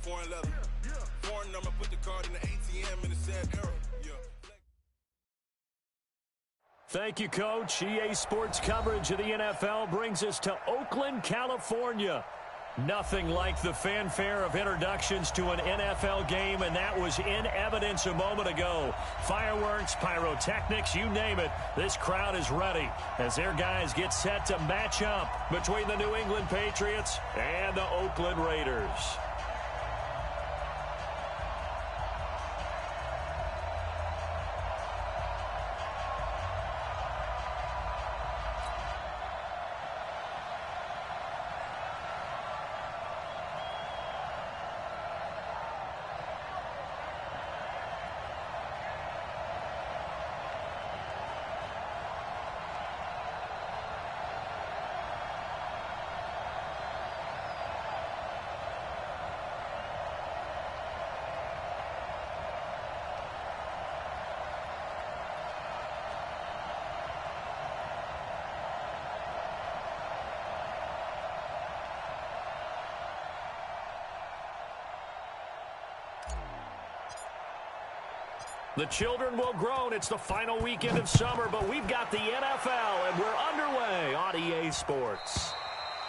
foreign leather. Foreign number, put the card in the ATM in the said era. Thank you, Coach. EA Sports coverage of the NFL brings us to Oakland, California. Nothing like the fanfare of introductions to an NFL game, and that was in evidence a moment ago. Fireworks, pyrotechnics, you name it. This crowd is ready as their guys get set to match up between the New England Patriots and the Oakland Raiders. The children will groan. It's the final weekend of summer, but we've got the NFL, and we're underway on EA Sports.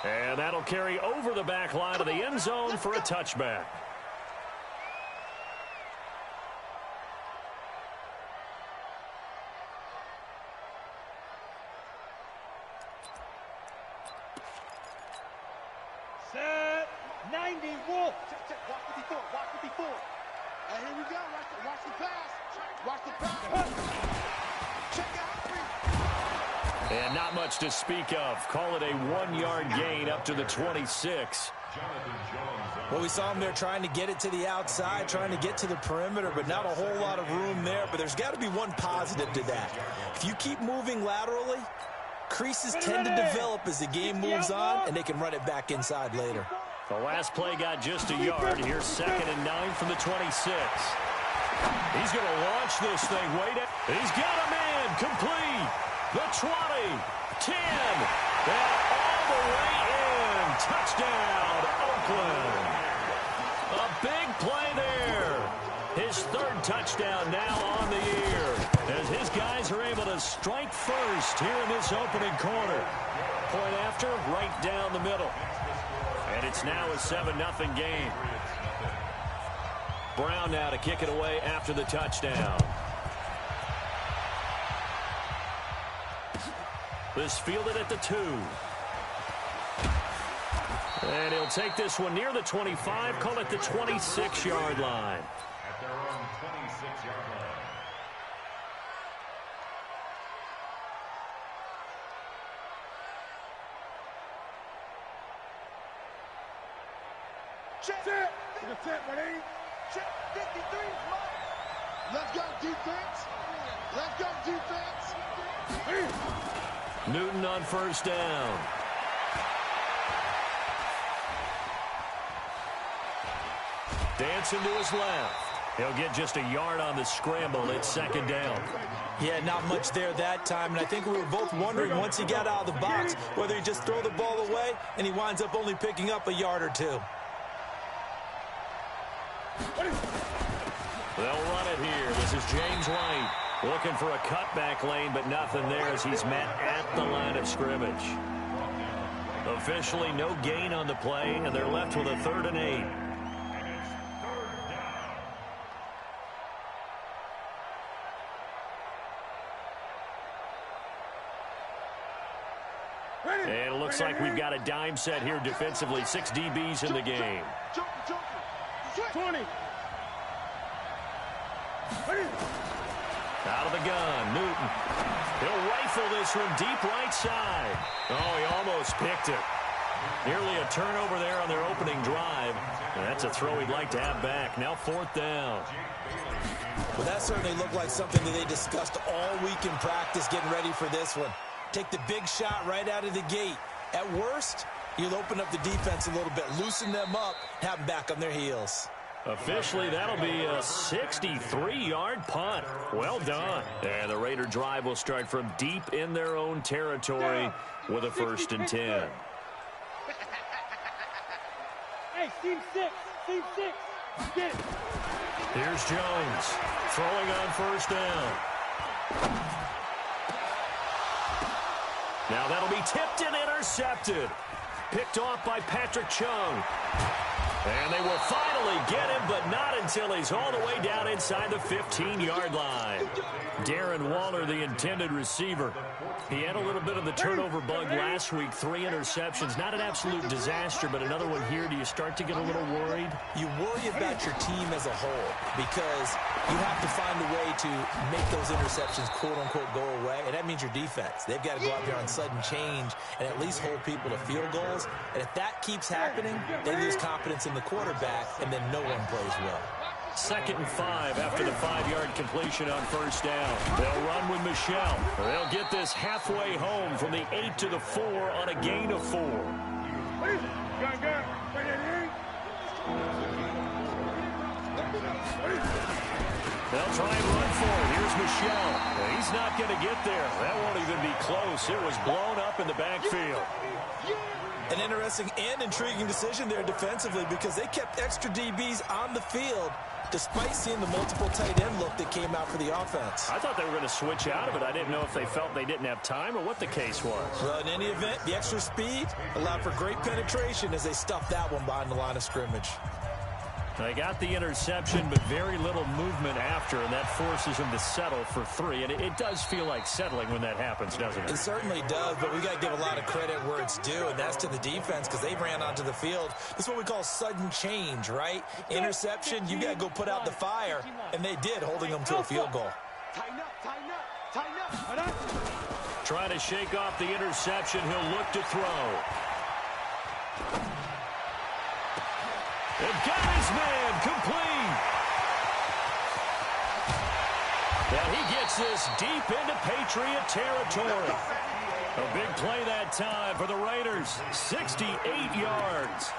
And that'll carry over the back line of the end zone for a touchback. Set 90 Wolf. Check. Watch the before. And here we go. Watch the pass. Watch the pass. Check out. And not much to speak of. Call it a 1-yard gain up to the 26. Well, we saw him there trying to get it to the outside, trying to get to the perimeter, but not a whole lot of room there. But there's got to be one positive to that. If you keep moving laterally, creases tend to develop as the game moves on, and they can run it back inside later. The last play got just a yard. Here's 2nd and 9 from the 26. He's going to launch this thing. He's got a man complete. The 20, 10, and all the way in. Touchdown, Oakland. A big play there. His 3rd touchdown now on the year as his guys are able to strike first here in this opening quarter. Point after, right down the middle. And it's now a 7-0 game. Brown now to kick it away after the touchdown. This fielded at the 2. And he'll take this one near the 25, call it the 26-yard line. At their own 26-yard line. Check. That's it, ready? Check. 53. Let's go, defense. Let's go, defense. Newton on 1st down. Dancing to his left. He'll get just a yard on the scramble. It's 2nd down. Yeah, not much there that time, and I think we were both wondering once he got out of the box whether he just throw the ball away, and he winds up only picking up a yard or 2. They'll run it here. This is James White looking for a cutback lane, but nothing there as he's met at the line of scrimmage. Officially no gain on the play, and they're left with a 3rd and 8. And it looks like we've got a dime set here defensively. 6 DBs in the game. 20. Out of the gun, Newton. He'll rifle this from deep right side. Oh, he almost picked it. Nearly a turnover there on their opening drive. And that's a throw he'd like to have back. Now 4th down. Well, that certainly looked like something that they discussed all week in practice getting ready for this one. Take the big shot right out of the gate. At worst, you'll open up the defense a little bit, loosen them up, have them back on their heels. Officially, that'll be a 63-yard punt. Well done. And the Raider drive will start from deep in their own territory with a 1st and 10. Hey, team 6, Team 6. Get it. Here's Jones throwing on first down. Now that'll be tipped and intercepted. Picked off by Patrick Chung. And they will finally get him, but not until he's all the way down inside the 15-yard line. Darren Waller, the intended receiver. He had a little bit of the turnover bug last week. 3 interceptions. Not an absolute disaster, but another one here. Do you start to get a little worried? You worry about your team as a whole because you have to find a way to make those interceptions, quote-unquote, go away, and that means your defense. They've got to go out there on sudden change and at least hold people to field goals. And if that keeps happening, they lose confidence in the quarterback, and then no one plays well. 2nd and 5 after the 5-yard completion on first down. They'll run with Michelle. They'll get this halfway home from the 8 to the 4 on a gain of 4. They'll try and run for it. Here's Michelle. He's not going to get there. That won't even be close. It was blown up in the backfield. An interesting and intriguing decision there defensively because they kept extra DBs on the field despite seeing the multiple tight end look that came out for the offense. I thought they were going to switch out of it. I didn't know if they felt they didn't have time or what the case was. Well, in any event, the extra speed allowed for great penetration as they stuffed that one behind the line of scrimmage. They got the interception, but very little movement after, and that forces them to settle for 3. And it does feel like settling when that happens, doesn't it? It certainly does, but we got to give a lot of credit where it's due, and that's to the defense because they ran onto the field. This is what we call sudden change, right? Interception, you got to go put out the fire, and they did, holding them to a field goal. Tighten up, tighten up, tighten up. Trying to shake off the interception. He'll look to throw. And got his man complete. And he gets this deep into Patriot territory. A big play that time for the Raiders. 68 yards.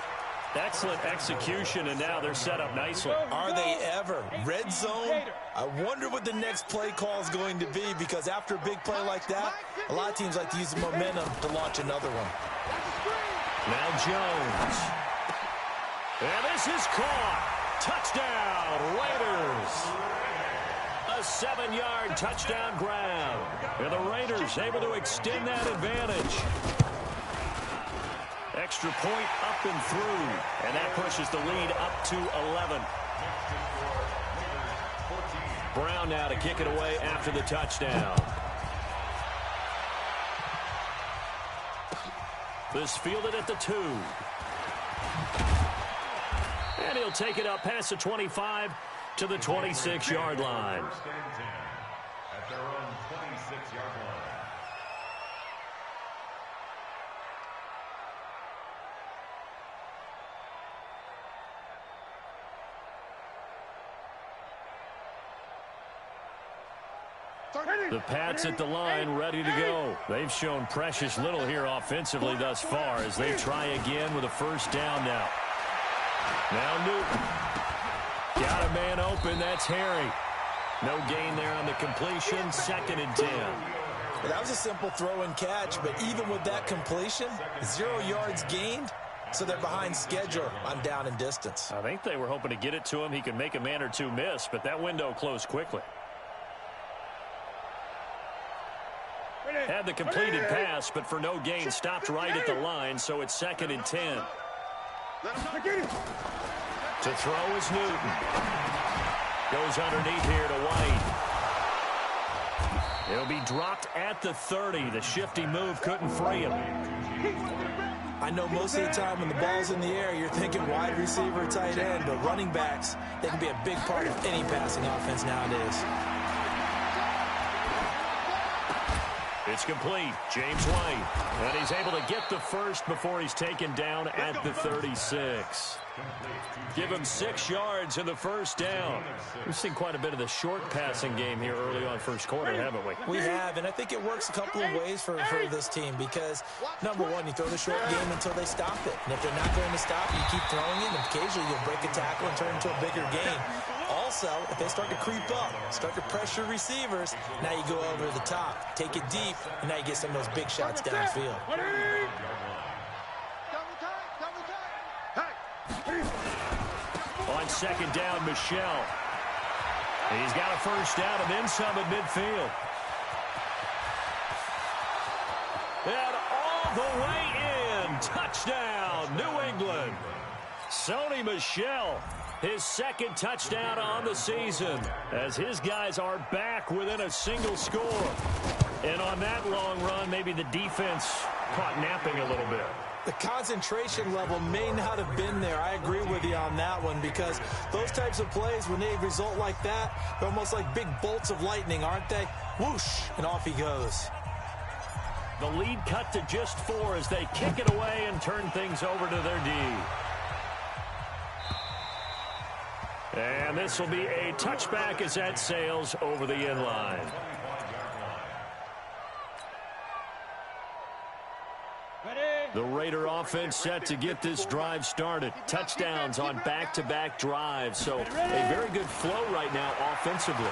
Excellent execution, and now they're set up nicely. Are they ever? Red zone? I wonder what the next play call is going to be because after a big play like that, a lot of teams like to use the momentum to launch another one. Now Jones. And this is caught. Touchdown, Raiders. A 7-yard touchdown grab. And the Raiders able to extend that advantage. Extra point up and through. And that pushes the lead up to 11. Brown now to kick it away after the touchdown. This fielded at the 2. And he'll take it up past the 25 to the 26-yard line. At their own 26-yard line. The Pats at the line ready to go. They've shown precious little here offensively thus far as they try again with a first down now. Now Newton. Got a man open. That's Harry. No gain there on the completion. 2nd and 10. Well, that was a simple throw and catch, but even with that completion, 0 yards gained, so they're behind schedule on down and distance. I think they were hoping to get it to him. He could make a man or two miss, but that window closed quickly. Had the completed pass, but for no gain, stopped right at the line, so it's 2nd and 10. To throw is Newton. Goes underneath here to White. He'll be dropped at the 30. The shifty move couldn't free him. I know most of the time when the ball's in the air, you're thinking wide receiver, tight end, but running backs, they can be a big part of any passing offense nowadays. It's complete. James White. And he's able to get the first before he's taken down at the 36. Give him 6 yards in the first down. We've seen quite a bit of the short passing game here early on first quarter, haven't we? We have, and I think it works a couple of ways for this team because, number one, you throw the short game until they stop it. And if they're not going to stop, you keep throwing it, and occasionally you'll break a tackle and turn it into a bigger gain. Also, if they start to creep up, start to pressure receivers, now you go over the top, take it deep, and now you get some of those big shots downfield. second down, Michel. He's got a first down and then some at midfield. And all the way in. Touchdown, New England. Sony Michel, his second touchdown on the season, as his guys are back within a single score. And on that long run, maybe the defense caught napping a little bit. The concentration level may not have been there. I agree with you on that one, because those types of plays, when they result like that, they're almost like big bolts of lightning, aren't they? Whoosh, and off he goes. The lead cut to just 4 as they kick it away and turn things over to their D. And this will be a touchback as that sails over the end line. The Raider offense set to get this drive started. Touchdowns on back-to-back drives. So a very good flow right now offensively.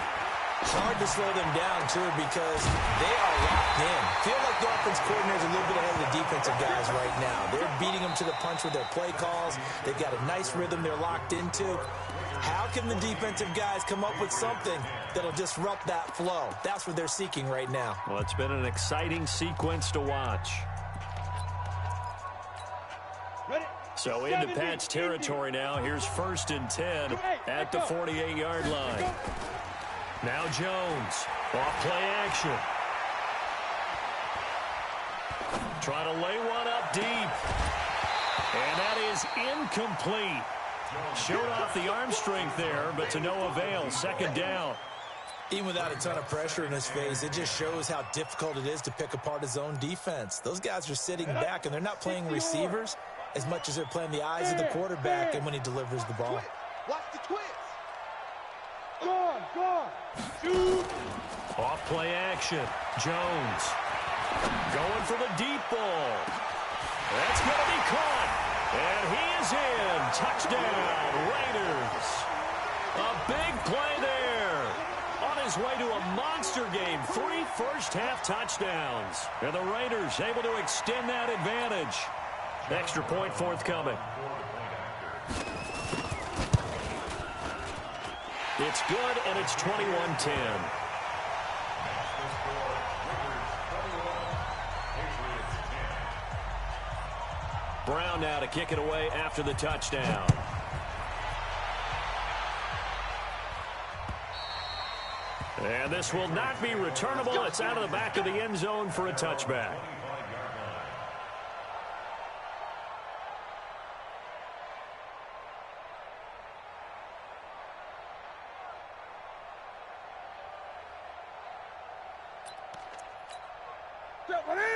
It's hard to slow them down, too, because they are locked in. Feel like the offense coordinator is a little bit ahead of the defensive guys right now. They're beating them to the punch with their play calls. They've got a nice rhythm they're locked into. How can the defensive guys come up with something that'll disrupt that flow? That's what they're seeking right now. Well, it's been an exciting sequence to watch. So into Pat's territory now. Here's 1st and 10 at the 48-yard line. Now Jones, off play action. Trying to lay one up deep. And that is incomplete. Showed off the arm strength there, but to no avail. Second down. Even without a ton of pressure in his face, it just shows how difficult it is to pick apart his own defense. Those guys are sitting back, and they're not playing receivers as much as they're playing the eyes of the quarterback and when he delivers the ball. Watch the twist. Gone. Shoot. Off play action. Jones going for the deep ball. That's going to be caught. And he is in. Touchdown, Raiders. A big play there. On his way to a monster game. 3 first-half touchdowns. And the Raiders able to extend that advantage. Extra point forthcoming. It's good, and it's 21-10. Brown now to kick it away after the touchdown. And this will not be returnable. It's out of the back of the end zone for a touchback.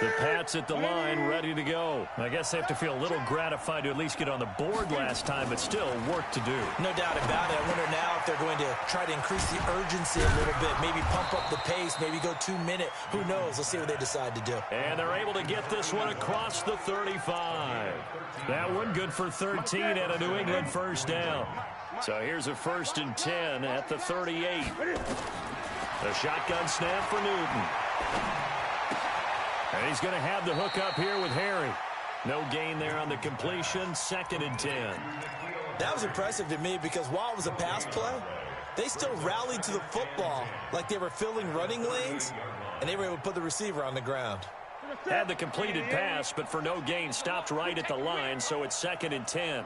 The Pats at the line, ready to go. I guess they have to feel a little gratified to at least get on the board last time, but still work to do. No doubt about it. I wonder now if they're going to try to increase the urgency a little bit, maybe pump up the pace, maybe go 2-minute. Who knows? Let's see what they decide to do. And they're able to get this one across the 35. That one good for 13 and a New England first down. So here's a 1st and 10 at the 38. The shotgun snap for Newton. And he's going to have the hook up here with Harry. No gain there on the completion. 2nd and 10. That was impressive to me because while it was a pass play, they still rallied to the football like they were filling running lanes, and they were able to put the receiver on the ground. Had the completed pass, but for no gain, stopped right at the line, so it's 2nd and 10.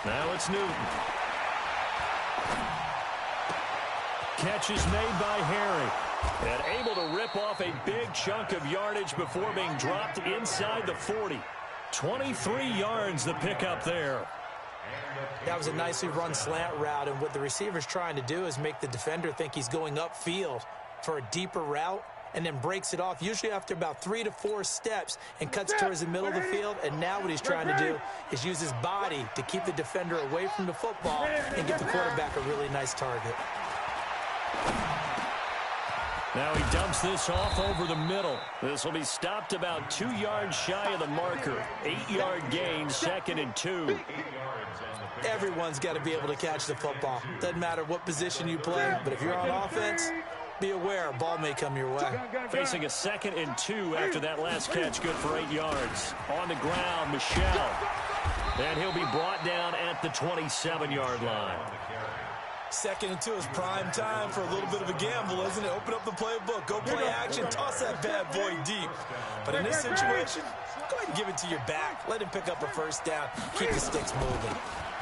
Now it's Newton. Catch is made by Harry. And able to rip off a big chunk of yardage before being dropped inside the 40. 23 yards the pickup there. That was a nicely run slant route, and what the receiver's trying to do is make the defender think he's going upfield for a deeper route and then breaks it off, usually after about 3 to 4 steps, and cuts towards the middle of the field. And now what he's trying to do is use his body to keep the defender away from the football and give the quarterback a really nice target. Now he dumps this off over the middle. This will be stopped about 2 yards shy of the marker. 8-yard gain, 2nd and 2. Everyone's got to be able to catch the football. Doesn't matter what position you play, but if you're on offense, be aware, ball may come your way. Facing a 2nd and 2 after that last catch, good for 8 yards. On the ground, Michel. And he'll be brought down at the 27-yard line. 2nd and 2 is prime time for a little bit of a gamble, isn't it? Open up the playbook, go play action, toss that bad boy deep. But in this situation, go ahead and give it to your back. Let him pick up a first down. Keep the sticks moving.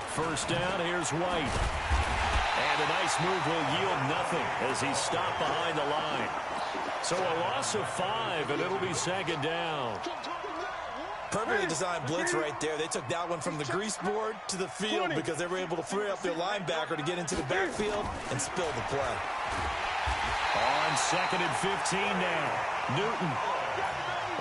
First down, here's White. And a nice move will yield nothing as he's stopped behind the line. So a loss of 5, and it'll be 2nd down. Perfectly designed blitz right there. They took that one from the grease board to the field because they were able to free up their linebacker to get into the backfield and spill the play. On 2nd and 15 now. Newton.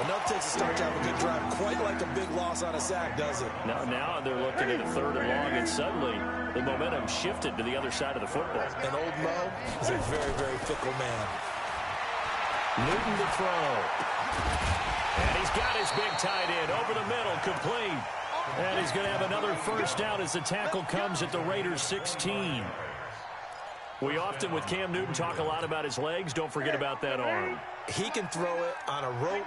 Enough takes a start to have a good drive. Quite like a big loss on a sack, does it? Now they're looking at a 3rd and long, and suddenly the momentum shifted to the other side of the football. And old Mo is a very, very fickle man. Newton to throw. And he's got his big tight end over the middle, complete. And he's going to have another first down as the tackle comes at the Raiders' 16. We often, with Cam Newton, talk a lot about his legs. Don't forget about that arm. He can throw it on a rope.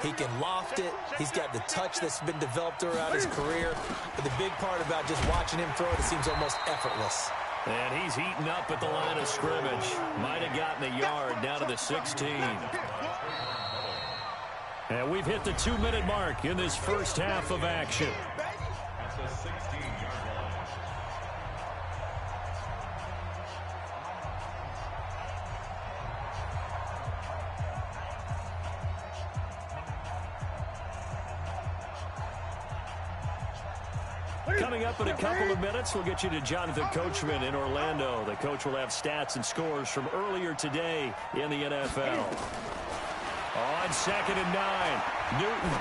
He can loft it. He's got the touch that's been developed throughout his career. But the big part about just watching him throw it seems almost effortless. And he's heating up at the line of scrimmage. Might have gotten a yard down to the 16. And we've hit the 2-minute mark in this first half of action. That's a 16-yard line. Coming up in a couple of minutes, we'll get you to Jonathan Coachman in Orlando. The coach will have stats and scores from earlier today in the NFL. On 2nd and 9, Newton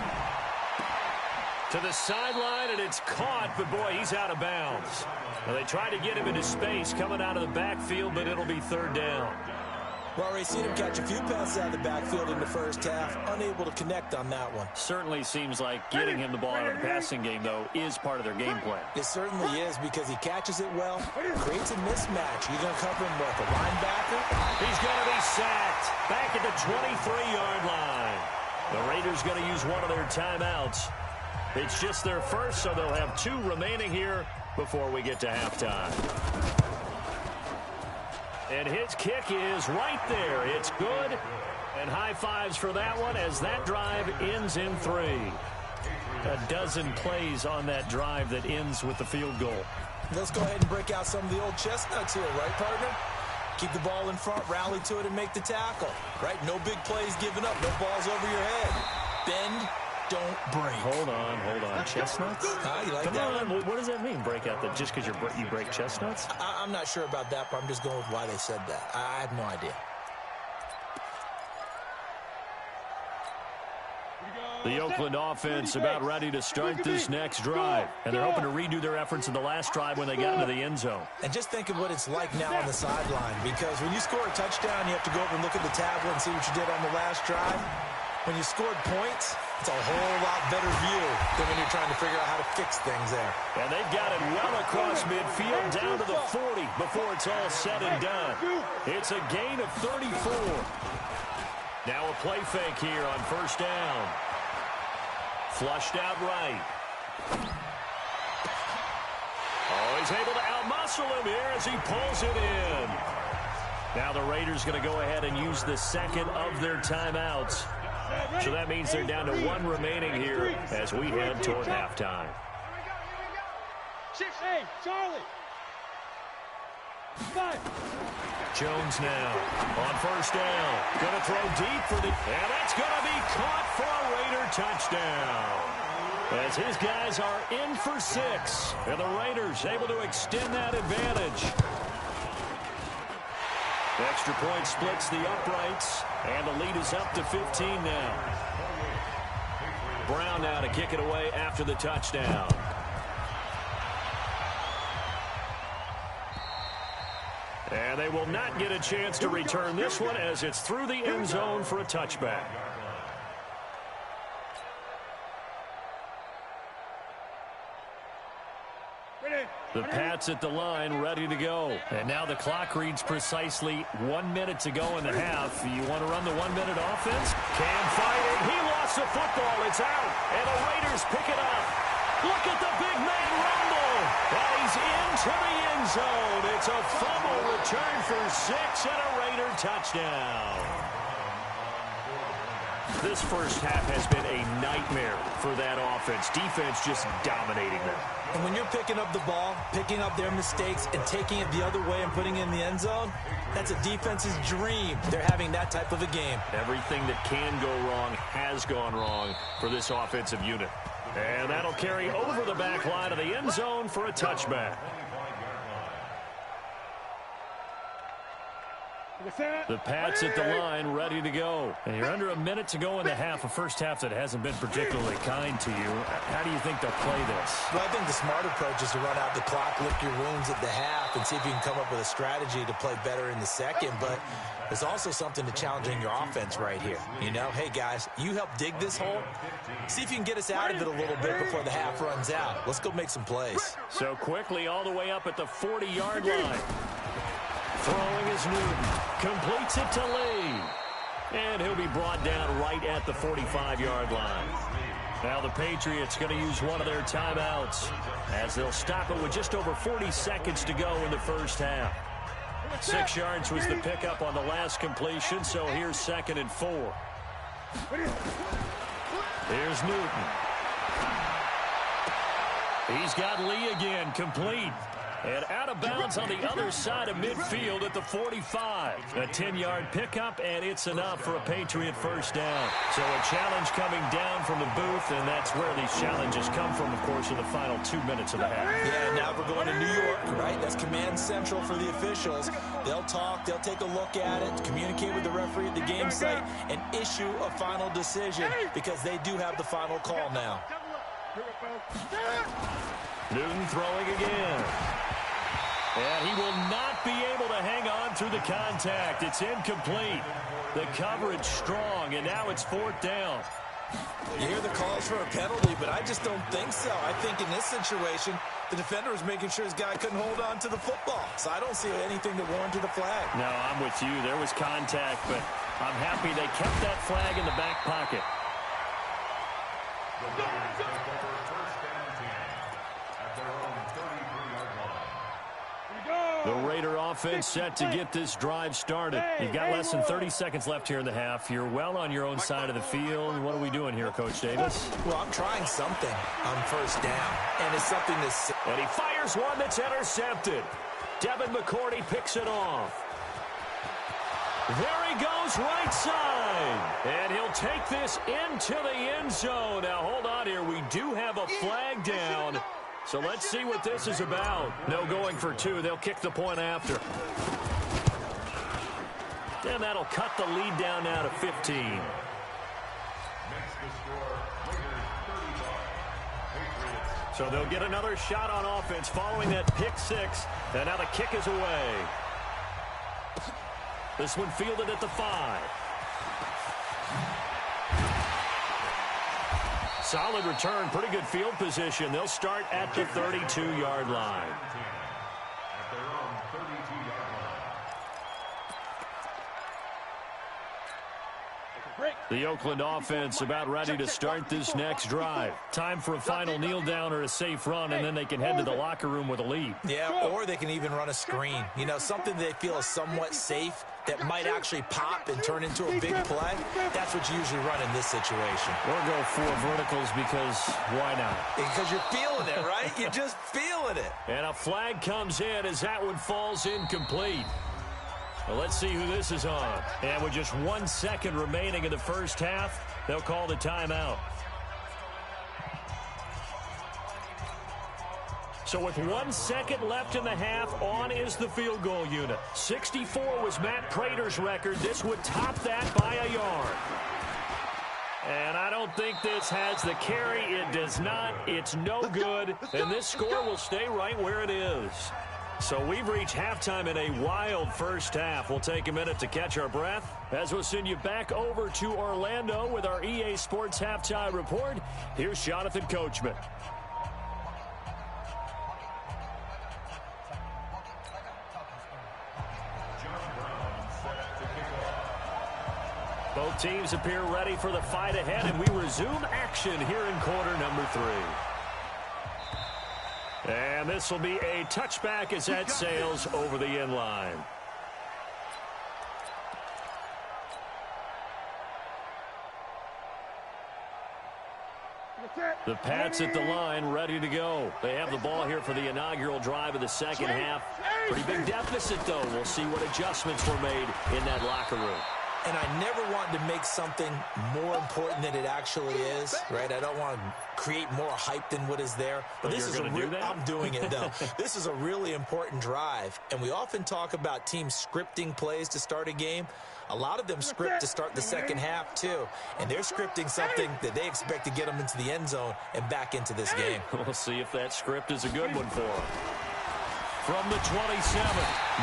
to the sideline, and it's caught, but boy, he's out of bounds. Well, they tried to get him into space coming out of the backfield, but it'll be 3rd down. Well, we've seen him catch a few passes out of the backfield in the first half, unable to connect on that one. Certainly seems like getting him the ball out of the passing game, though, is part of their game plan. It certainly is because he catches it well, creates a mismatch. You're going to cover him with a linebacker. He's going to be sacked back at the 23-yard line. The Raiders going to use one of their timeouts. It's just their first, so they'll have 2 remaining here before we get to halftime. And his kick is right there. It's good. And high fives for that one as that drive ends in 3. A dozen plays on that drive that ends with the field goal. Let's go ahead and break out some of the old chestnuts here, right, partner? Keep the ball in front, rally to it, and make the tackle, right? No big plays given up, no balls over your head. Bend, don't break. Hold on. Chestnuts? You like Come that on. one? What does that mean, break out? That just because you break chestnuts? I'm not sure about that, but I'm just going with why they said that. I have no idea. The Oakland offense about ready to start this next drive. And they're hoping to redo their efforts in the last drive when they got into the end zone. And just think of what it's like now on the sideline, because when you score a touchdown, you have to go over and look at the tablet and see what you did on the last drive. When you scored points, it's a whole lot better view than when you're trying to figure out how to fix things there. And they've got it well across midfield down to the 40 before it's all said and done. It's a gain of 34. Now a play fake here on first down. Flushed out right. Oh, he's able to outmuscle him here as he pulls it in. Now the Raiders going to go ahead and use the second of their timeouts. So that means they're down to 1 remaining here as we head toward halftime. 6-8, Charlie. 5. Jones now on first down. Going to throw deep for the... And that's going to be caught for a Raider touchdown. As his guys are in for 6. And the Raiders able to extend that advantage. The extra point splits the uprights. And the lead is up to 15 now. Brown now to kick it away after the touchdown. And they will not get a chance to return this one as it's through the end zone for a touchback. The Pats at the line, ready to go. And now the clock reads precisely 1 minute to go in the half. You want to run the 1 minute offense? Cam fighting. He lost the football. It's out. And the Raiders pick it up. Look at the big man rumble. And he's into the end zone. It's a fumble return for 6 and a Raider touchdown. This first half has been a nightmare for that offense. Defense just dominating them. And when you're picking up the ball, picking up their mistakes, and taking it the other way and putting it in the end zone, that's a defense's dream. They're having that type of a game. Everything that can go wrong has gone wrong for this offensive unit. And that'll carry over the back line of the end zone for a touchback. The Pats at the line, ready to go. And you're under a minute to go in the half, a first half that hasn't been particularly kind to you. How do you think they'll play this? Well, I think the smart approach is to run out the clock, lick your wounds at the half, and see if you can come up with a strategy to play better in the second. But there's also something to challenging your offense right here. You know, hey, guys, you help dig this hole. See if you can get us out of it a little bit before the half runs out. Let's go make some plays. So quickly all the way up at the 40-yard line. Throwing is Newton. Completes it to Lee. And he'll be brought down right at the 45-yard line. Now the Patriots going to use one of their timeouts as they'll stop it with just over 40 seconds to go in the first half. 6 yards was the pickup on the last completion, so here's 2nd and 4. Here's Newton. He's got Lee again, complete. And out of bounds on the other side of midfield at the 45. A 10-yard pickup, and it's enough for a Patriot first down. So a challenge coming down from the booth, and that's where these challenges come from, of course, in the final 2 minutes of the half. Yeah, now we're going to New York, right? That's command central for the officials. They'll talk, they'll take a look at it, communicate with the referee at the game site, and issue a final decision because they do have the final call now. Newton throwing again. And he will not be able to hang on through the contact. It's incomplete. The coverage strong, and now it's 4th down. You hear the calls for a penalty, but I just don't think so. I think in this situation, the defender was making sure his guy couldn't hold on to the football. So I don't see anything that warranted the flag. No, I'm with you. There was contact, but I'm happy they kept that flag in the back pocket. The Raider offense set to get this drive started. You've got less than 30 seconds left here in the half. You're well on your own side of the field. What are we doing here, Coach Davis? Well, I'm trying something on first down, and it's something that's... And he fires one that's intercepted. Devin McCourty picks it off. There he goes, right side. And he'll take this into the end zone. Now, hold on here. We do have a flag down. So let's see what this is about. No going for 2. They'll kick the point after. And that'll cut the lead down now to 15. So they'll get another shot on offense following that pick 6. And now the kick is away. This one fielded at the 5. Solid return, pretty good field position. They'll start at the 32-yard line. The Oakland offense about ready to start this next drive. Time for a final kneel down or a safe run, and then they can head to the locker room with a lead. Yeah, or they can even run a screen. You know, something they feel is somewhat safe that might actually pop and turn into a big play. That's what you usually run in this situation. Or go 4 verticals because why not? Because you're feeling it, right? You're just feeling it. And a flag comes in as that one falls incomplete. Well, let's see who this is on. And with just 1 second remaining in the first half, they'll call the timeout. So with 1 second left in the half, on is the field goal unit. 64 was Matt Prater's record. This would top that by a yard. And I don't think this has the carry. It does not. It's no good. And this score will stay right where it is. So we've reached halftime in a wild first half. We'll take a minute to catch our breath as we'll send you back over to Orlando with our EA Sports Halftime Report. Here's Jonathan Coachman. Both teams appear ready for the fight ahead, and we resume action here in quarter number 3. And this will be a touchback as that sails over the end line. The Pats at the line, ready to go. They have the ball here for the inaugural drive of the second half. Pretty big deficit, though. We'll see what adjustments were made in that locker room. And I never want to make something more important than it actually is, right? I don't want to create more hype than what is there. But this is I'm doing it, though. This is a really important drive. And we often talk about teams scripting plays to start a game. A lot of them script to start the second half, too. And they're scripting something that they expect to get them into the end zone and back into this game. We'll see if that script is a good one for them. From the 27,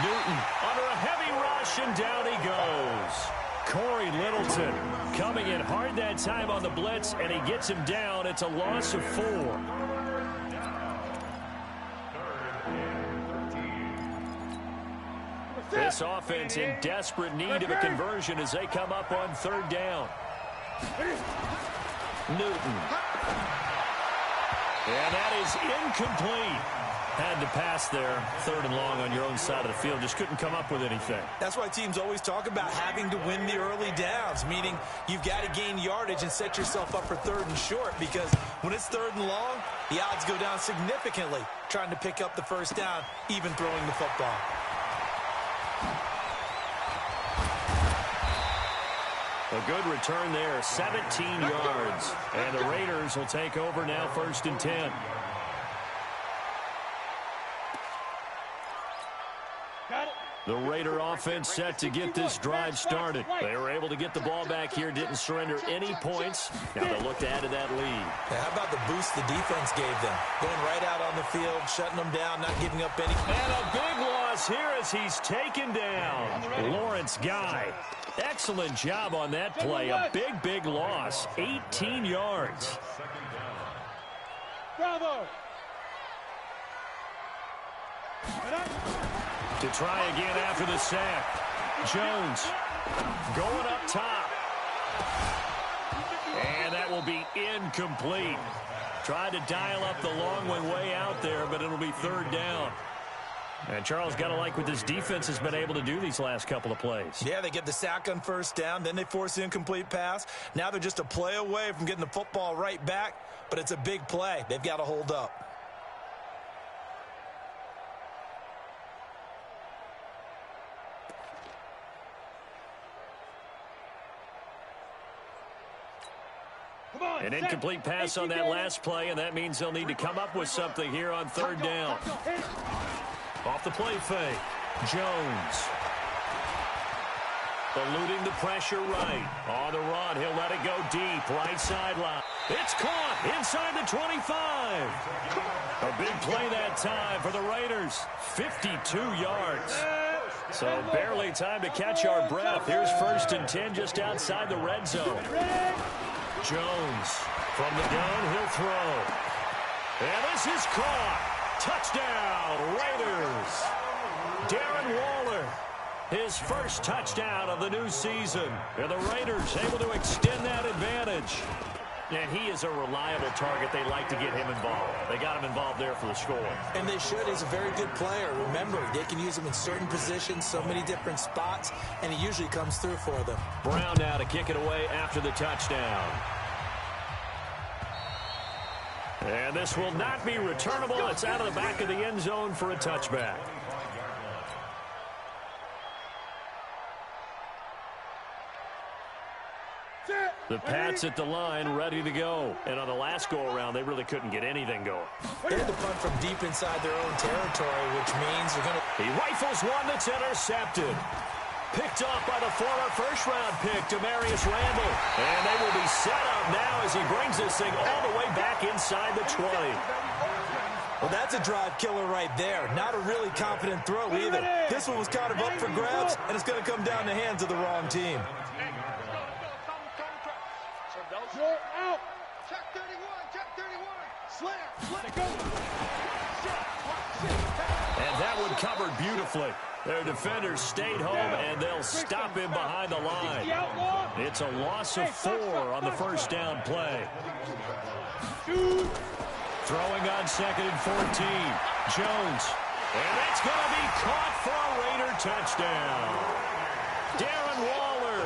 Newton under a heavy rush, and down he goes. Corey Littleton coming in hard that time on the blitz, and he gets him down. It's a loss of 4. This offense in desperate need of a conversion as they come up on 3rd down. Newton. And that is incomplete. Had to pass there, 3rd and long on your own side of the field. Just couldn't come up with anything. That's why teams always talk about having to win the early downs, meaning you've got to gain yardage and set yourself up for 3rd and short, because when it's 3rd and long, the odds go down significantly trying to pick up the 1st down, even throwing the football. A good return there, 17 yards. And the Raiders will take over now, 1st and 10. The Raider offense set to get this drive started. They were able to get the ball back here, didn't surrender any points. Now they'll look to add to that lead. How about the boost the defense gave them? Going right out on the field, shutting them down, not giving up any. And a big loss here as he's taken down. Lawrence Guy. Excellent job on that play. A big loss. 18 yards. Bravo. To try again after the sack. Jones going up top. And that will be incomplete. Tried to dial up the long one way out there, but it'll be 3rd down. And Charles, got to like what this defense has been able to do these last couple of plays. Yeah, they get the sack on 1st down, then they force the incomplete pass. Now they're just a play away from getting the football right back, but it's a big play. They've got to hold up. An incomplete pass on that last play, and that means they'll need to come up with something here on 3rd down. Off the play fake. Jones. Eluding the pressure right. On the run, he'll let it go deep. Right sideline. It's caught inside the 25. A big play that time for the Raiders. 52 yards. So barely time to catch our breath. Here's 1st and 10 just outside the red zone. Jones from the gun, he'll throw. And this is caught. Touchdown, Raiders. Darren Waller, his 1st touchdown of the new season. And the Raiders able to extend that advantage. And he is a reliable target. They like to get him involved. They got him involved there for the score. And they should. He's a very good player. Remember, they can use him in certain positions, so many different spots, and he usually comes through for them. Brown now to kick it away after the touchdown. And this will not be returnable. It's out of the back of the end zone for a touchback. The Pats at the line, ready to go. And on the last go-around, they really couldn't get anything going. They had to punt from deep inside their own territory, which means they're going to... He rifles one that's intercepted. Picked off by the former first-round pick, Demarius Randall. And they will be set up now as he brings this thing all the way back inside the 20. Well, that's a drive killer right there. Not a really confident throw either. This one was kind of up for grabs, and it's going to come down the hands of the wrong team. You're out. Check 31. Check 31. Slam. Let it go. And that one covered beautifully. Their defenders stayed home, and they'll stop him behind the line. It's a loss of 4 on the first down play. Throwing on 2nd and 14. Jones. And it's going to be caught for a Raider touchdown. Darren Waller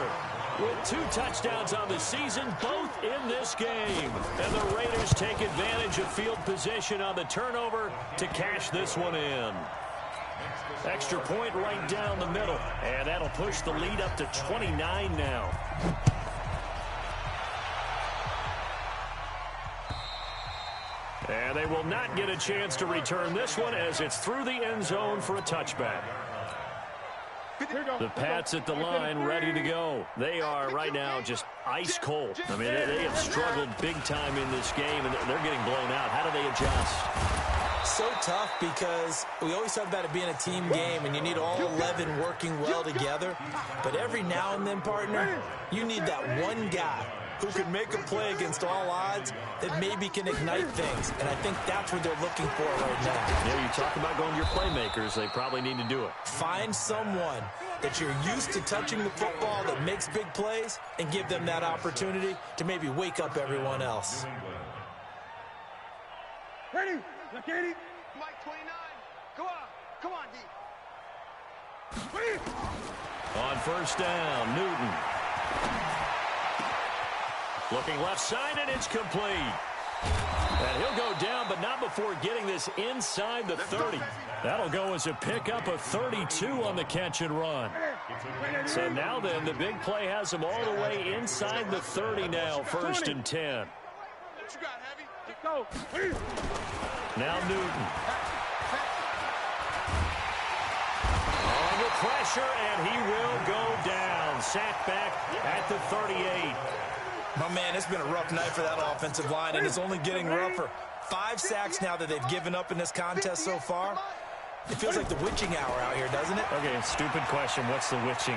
with 2 touchdowns on the season, both in this game. And the Raiders take advantage of field position on the turnover to cash this one in. Extra point right down the middle. And that'll push the lead up to 29 now. And they will not get a chance to return this one as it's through the end zone for a touchback. The Pats at the line ready to go. They are right now just ice cold. I mean, they have struggled big time in this game, and they're getting blown out. How do they adjust? So tough because we always talk about it being a team game, and you need all 11 working well together. But every now and then, partner, you need that one guy who can make a play against all odds that maybe can ignite things. And I think that's what they're looking for right now. Yeah, you talk about going to your playmakers. They probably need to do it. Find someone that you're used to touching the football that makes big plays and give them that opportunity to maybe wake up everyone else. Ready? Look, Katie. Mike 29. Go on. Come on, D. On first down, Newton. Looking left side, and it's complete. And he'll go down, but not before getting this inside the 30. That'll go as a pickup of 32 on the catch and run. So now then, the big play has him all the way inside the 30 now, 1st and 10. Now Newton. Under pressure, and he will go down. Sacked back at the 38. My man, it's been a rough night for that offensive line, and it's only getting rougher. 5 sacks now that they've given up in this contest so far. It feels like the witching hour out here, doesn't it? Okay, stupid question. What's the witching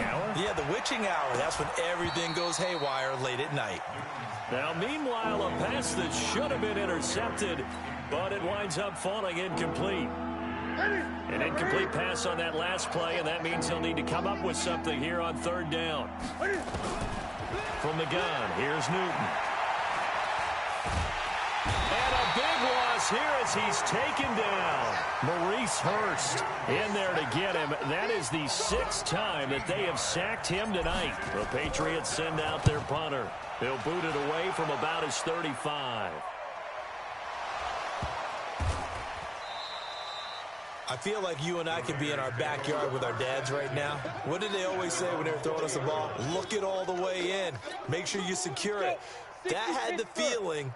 hour? Yeah, the witching hour. That's when everything goes haywire late at night. Now, meanwhile, a pass that should have been intercepted, but it winds up falling incomplete. An incomplete pass on that last play, and that means he'll need to come up with something here on 3rd down. From the gun, here's Newton. And a big loss here as he's taken down. Maurice Hurst in there to get him. That is the 6th time that they have sacked him tonight. The Patriots send out their punter. He'll boot it away from about his 35. I feel like you and I could be in our backyard with our dads right now. What did they always say when they were throwing us the ball? Look it all the way in. Make sure you secure it. That had the feeling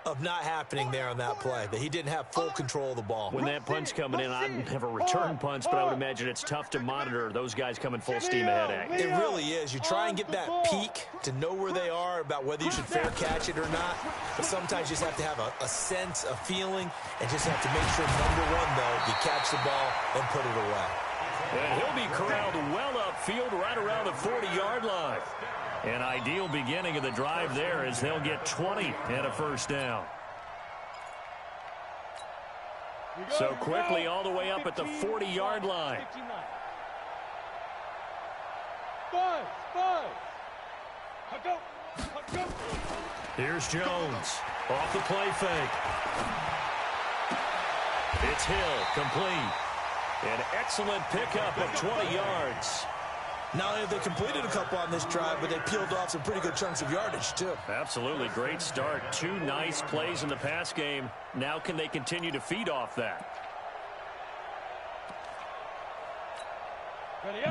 of not happening there on that play, that he didn't have full control of the ball. When that punch coming in, I'd never return punch, but I would imagine it's tough to monitor those guys coming full steam ahead at you. It really is. You try and get that peek to know where they are, about whether you should fair catch it or not, but sometimes you just have to have a sense, a feeling, and just have to make sure, number one, though, you catch the ball and put it away. And he'll be corralled well upfield right around the 40-yard line. An ideal beginning of the drive there as they'll get 20 and a 1st down. So quickly all the way up at the 40-yard line. Here's Jones off the play fake. It's Hill, complete. An excellent pickup of 20 yards. Not only have they completed a couple on this drive, but they peeled off some pretty good chunks of yardage, too. Absolutely. Great start. 2 nice plays in the pass game. Now can they continue to feed off that?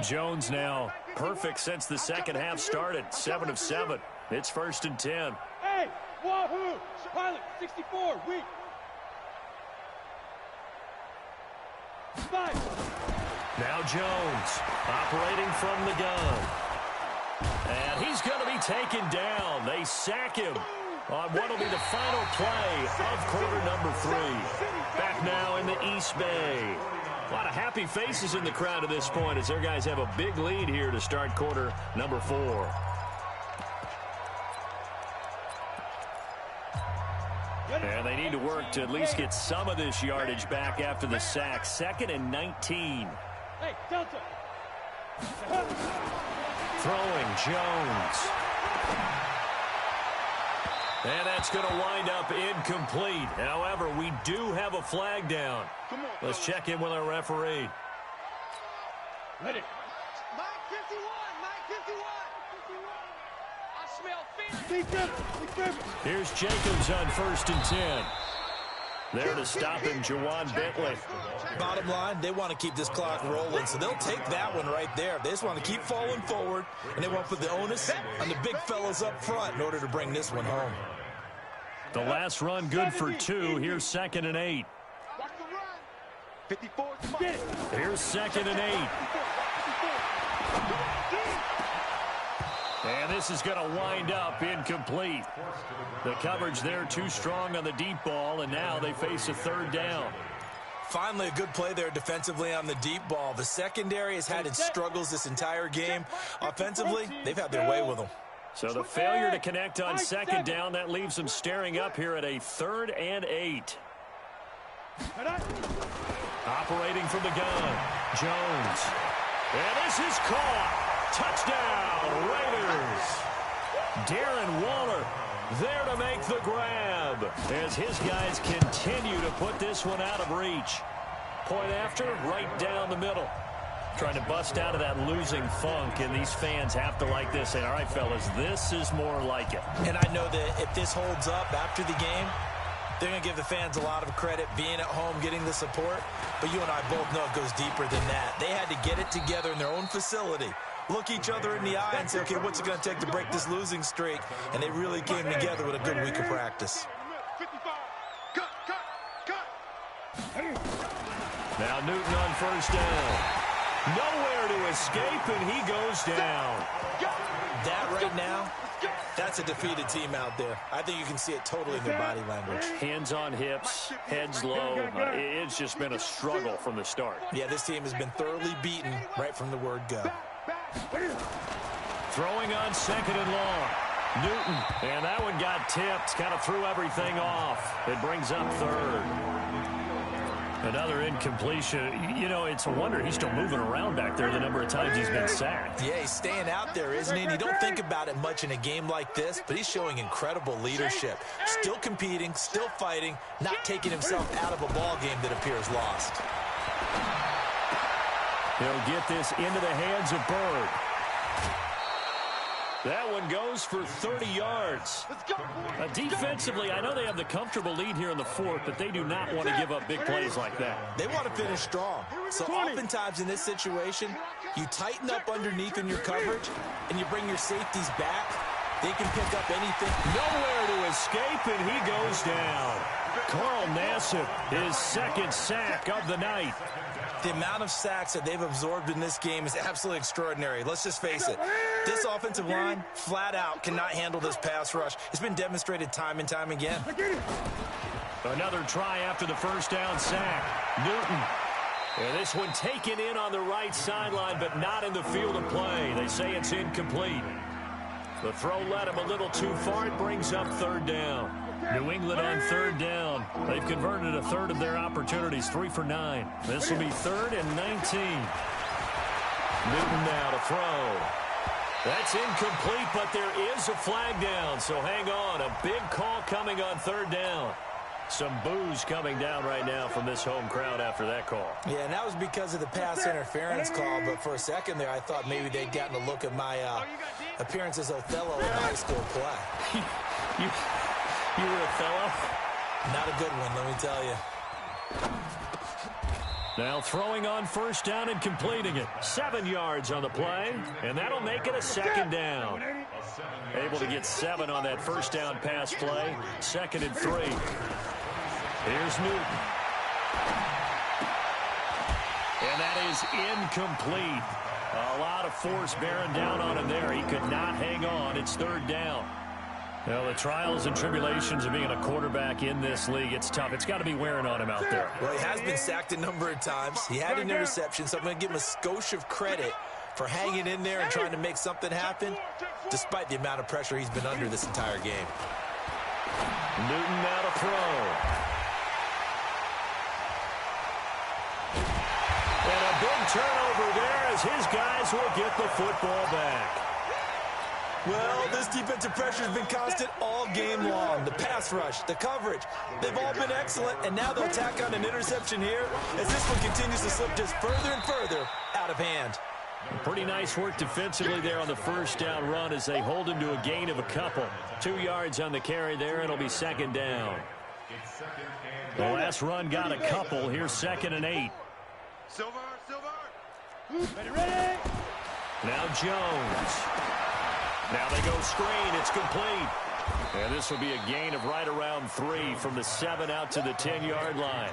Jones now perfect since the second half started. 7 of 7. It's 1st and 10. Hey, Wahoo! Pilot, 64, weak. 5. Now Jones operating from the gun. And he's going to be taken down. They sack him on what will be the final play of quarter number 3. Back now in the East Bay. A lot of happy faces in the crowd at this point as their guys have a big lead here to start quarter number 4. And they need to work to at least get some of this yardage back after the sack. 2nd and 19. Hey, Delta. Throwing Jones. And that's going to wind up incomplete. However, we do have a flag down. Let's check in with our referee. Ready. Mike 51. I smell fear. Here's Jacobs on 1st and 10. There to stop him, Jawan Bentley. Bottom line, they want to keep this clock rolling, so they'll take that one right there. They just want to keep falling forward, and they want to put the onus on the big fellas up front in order to bring this one home. The last run good for 2. Here's 2nd and 8. Watch the run. 54. Here's 2nd and 8. And this is going to wind up incomplete. The coverage there too strong on the deep ball, and now they face a 3rd down. Finally, a good play there defensively on the deep ball. The secondary has had its struggles this entire game. Offensively, they've had their way with them. So the failure to connect on 2nd down, that leaves them staring up here at a 3rd and 8. Operating from the gun, Jones. And this is caught. Touchdown, Raiders. Darren Waller there to make the grab as his guys continue to put this one out of reach. Point after, right down the middle. Trying to bust out of that losing funk, and these fans have to like this. And all right, fellas, this is more like it. And I know that if this holds up after the game, they're going to give the fans a lot of credit being at home, getting the support. But you and I both know it goes deeper than that. They had to get it together in their own facility, look each other in the eye and say, okay, what's it going to take to break this losing streak? And they really came together with a good week of practice. 55. Cut. Now Newton on 1st down. Nowhere to escape, and he goes down. That right now, that's a defeated team out there. I think you can see it totally in their body language. Hands on hips, heads low. It's just been a struggle from the start. Yeah, this team has been thoroughly beaten right from the word go. Throwing on 2nd and long. Newton, and that one got tipped, kind of threw everything off. It brings up 3rd. Another incompletion. You know, it's a wonder he's still moving around back there the number of times he's been sacked. Yeah, he's staying out there, isn't he? And you don't think about it much in a game like this, but he's showing incredible leadership. Still competing, still fighting, not taking himself out of a ball game that appears lost. He'll get this into the hands of Bird. That one goes for 30 yards. Defensively, I know they have the comfortable lead here in the 4th, but they do not want to give up big plays like that. They want to finish strong. So oftentimes in this situation, you tighten up underneath in your coverage, and you bring your safeties back. They can pick up anything. Nowhere to escape, and he goes down. Carl Nassib, his 2nd sack of the night. The amount of sacks that they've absorbed in this game is absolutely extraordinary. Let's just face it. This offensive line, flat out, cannot handle this pass rush. It's been demonstrated time and time again. Another try after the 1st down sack. Newton. And this one taken in on the right sideline, but not in the field of play. They say it's incomplete. The throw led him a little too far. It brings up 3rd down. New England on 3rd down. They've converted a 1/3 of their opportunities, 3 for 9. This will be 3rd and 19. Newton now to throw. That's incomplete, but there is a flag down, so hang on. A big call coming on 3rd down. Some boos coming down right now from this home crowd after that call. Yeah, and that was because of the pass interference call, but for a second there, I thought maybe they'd gotten a look at my appearance as Othello in high school play. You were Othello? Not a good one, let me tell you. Now throwing on 1st down and completing it. 7 yards on the play, and that'll make it a 2nd down. Able to get 7 on that 1st down pass play. 2nd and 3. Here's Newton. And that is incomplete. A lot of force bearing down on him there. He could not hang on. It's 3rd down. Well, the trials and tribulations of being a quarterback in this league, it's tough. It's got to be wearing on him out there. Well, he has been sacked a number of times. He had an interception, so I'm going to give him a skosh of credit for hanging in there and trying to make something happen, despite the amount of pressure he's been under this entire game. Newton now to throw. And a big turnover there as his guys will get the football back. Well, this defensive pressure has been constant all game long. The pass rush, the coverage, they've all been excellent, and now they'll tack on an interception here as this one continues to slip just further and further out of hand. Pretty nice work defensively there on the first down run as they hold him to a gain of a couple. 2 yards on the carry there, and it'll be second down. The last run got a couple. Here's 2nd and 8. Silver. Ready. Now Jones. Now they go screen. It's complete. And this will be a gain of right around 3 from the 7 out to the 10-yard line.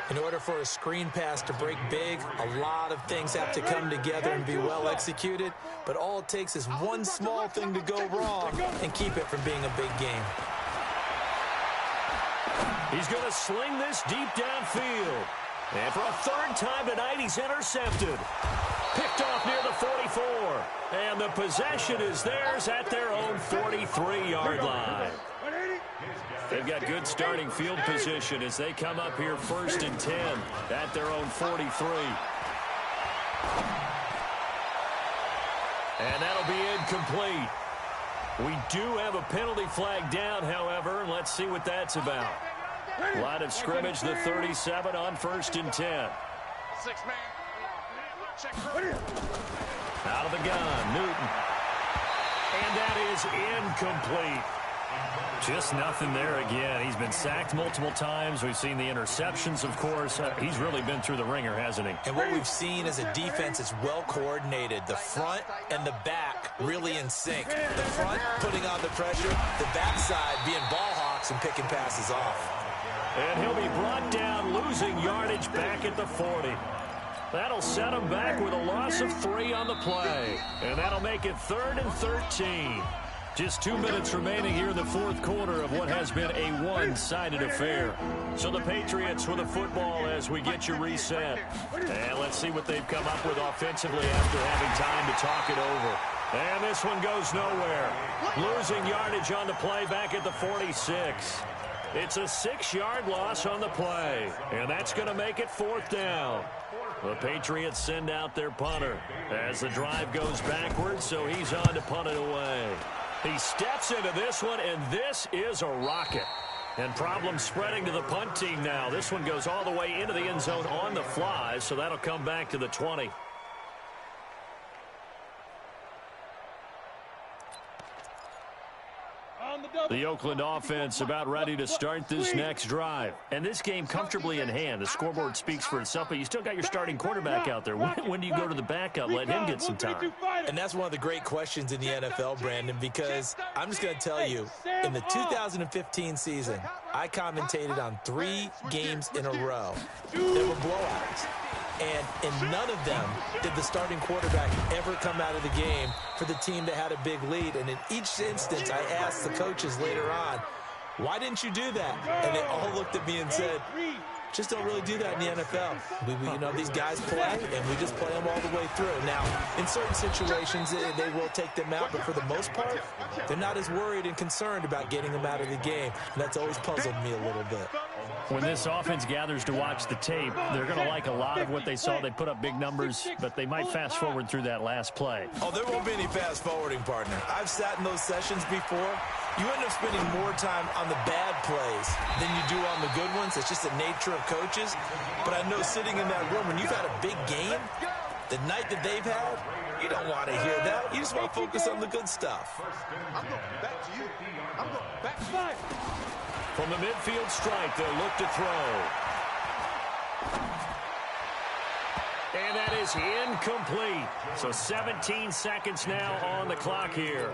In order for a screen pass to break big, a lot of things have to come together and be well executed. But all it takes is one small thing to go wrong and keep it from being a big game. He's going to sling this deep downfield. And for a 3rd time tonight, he's intercepted. Picked off near the 44. And the possession is theirs at their own 43-yard line. They've got good starting field position as they come up here 1st and 10 at their own 43. And that'll be incomplete. We do have a penalty flag down, however, and let's see what that's about. Line of scrimmage, the 37 on 1st and 10. 6-man. Check. Out of the gun, Newton. And that is incomplete. Just nothing there again. He's been sacked multiple times. We've seen the interceptions, of course. He's really been through the ringer, hasn't he? And what we've seen is a defense that's well coordinated. The front and the back really in sync. The front putting on the pressure, the backside being ball hawks and picking passes off. And he'll be brought down, losing yardage back at the 40. That'll set him back with a loss of 3 on the play. And that'll make it 3rd and 13. Just 2 minutes remaining here in the 4th quarter of what has been a one-sided affair. So the Patriots with the football as we get you reset. And let's see what they've come up with offensively after having time to talk it over. And this one goes nowhere. Losing yardage on the play back at the 46. It's a 6-yard loss on the play. And that's going to make it 4th down. The Patriots send out their punter as the drive goes backwards, so he's on to punt it away. He steps into this one, and this is a rocket. And problems spreading to the punt team now. This one goes all the way into the end zone on the fly, so that'll come back to the 20. The Oakland offense about ready to start this next drive. And this game comfortably in hand. The scoreboard speaks for itself, but you still got your starting quarterback out there. When do you go to the backup, let him get some time? And that's one of the great questions in the NFL, Brandon, because I'm just going to tell you, in the 2015 season, I commentated on 3 games in a row. There were blowouts. And in none of them did the starting quarterback ever come out of the game for the team that had a big lead. And in each instance, I asked the coaches later on, why didn't you do that? And they all looked at me and said, just don't really do that in the NFL. You know, these guys play, and we just play them all the way through. Now, in certain situations, they will take them out, but for the most part, they're not as worried and concerned about getting them out of the game. And that's always puzzled me a little bit. When this offense gathers to watch the tape, they're going to like a lot of what they saw. They put up big numbers, but they might fast forward through that last play. Oh, there won't be any fast forwarding, partner. I've sat in those sessions before. You end up spending more time on the bad plays than you do on the good ones. It's just the nature of coaches. But I know sitting in that room, when you've had a big game, the night that they've had, you don't want to hear that. You just want to focus on the good stuff. I'm going back to you. I'm going back to you. From the midfield strike, they'll look to throw. And that is incomplete. So 17 seconds now on the clock here.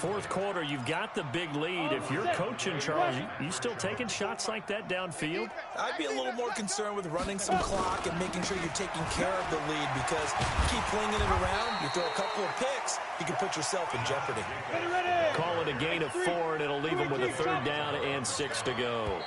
4th quarter, you've got the big lead. If you're coaching, Charles, you still taking shots like that downfield? I'd be a little more concerned with running some clock and making sure you're taking care of the lead, because you keep flinging it around, you throw a couple of picks, you can put yourself in jeopardy. Call it a gain of 4, and it'll leave them with a 3rd down and 6 to go.